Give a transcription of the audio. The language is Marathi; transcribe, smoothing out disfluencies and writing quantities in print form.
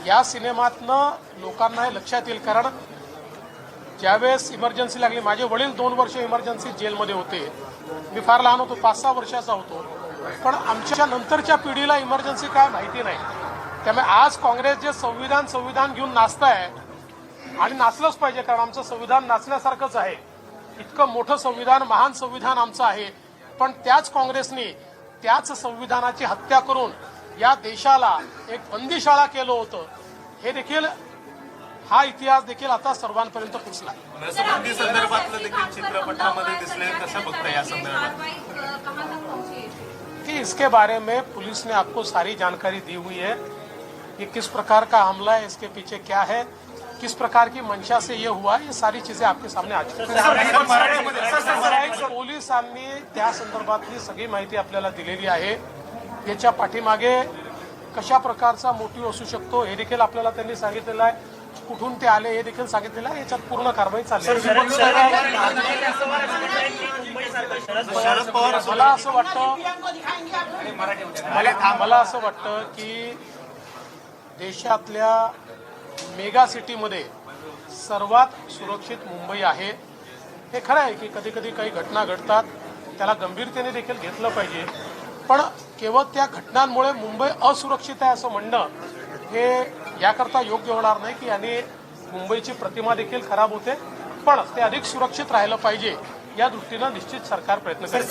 या सिनेमातनं लोकांना हे लक्षात येईल, कारण ज्यावेळेस इमर्जन्सी लागली, माझे वडील 2 वर्ष इमर्जन्सी जेलमध्ये होते, मी फार लहान होतो, 5-6 वर्षाचा होतो, पण आमच्या नंतरच्या पिढीला इमर्जन्सी काय माहिती नाही. त्यामुळे आज काँग्रेस जे संविधान घेऊन नाचताय, आणि नाचलंच पाहिजे, कारण आमचं संविधान नाचण्यासारखंच आहे. इतकं मोठं संविधान, महान संविधान आमचं आहे, पण त्याच काँग्रेसने त्याच संविधानाची हत्या करून या देशाला एक बंदीशाळा केलं होतं. हे देखील, हा इतिहास देखील आता सर्वांपर्यंत पोचला. नसबंदी संदर्भातलं देखील चित्रपटामध्ये दिसले, कसं बघता या संदर्भात? कि इसके बारे में पुलिस ने आपको सारी जानकारी दी हुई है. ये किस प्रकार का हमला है, इसके पीछे क्या है, किस प्रकार की मंशा से ये हुआ, ये सारी चीजें आपके सामने आ चुकी हैं. पोलिसांनी त्या संदर्भातली सगळी माहिती आपल्याला दिलेली आहे. याच्या पाठीमागे कशा प्रकारचा मोटिव्ह असू शकतो हे देखील आपल्याला त्यांनी सांगितलेलं आहे. कुठून ते आले हे देखील सांगितलेलं आहे. याच्यात पूर्ण कारवाई चालली आहे. मला असं वाटतं की देशातल्या मेगा सिटीमध्ये सर्वात सुरक्षित मुंबई आहे. हे खरं आहे की कधी कधी काही घटना घडतात, त्याला गंभीरतेने देखील घेतलं पाहिजे, पण केवळ त्या घटनांमुळे मुंबई असुरक्षित आहे असं म्हणणं हे याकरता योग्य होणार नाही. की याने मुंबईची प्रतिमा देखील खराब होते, पण ते अधिक सुरक्षित राहिलं पाहिजे या दृष्टीनं निश्चित सरकार प्रयत्न करेल.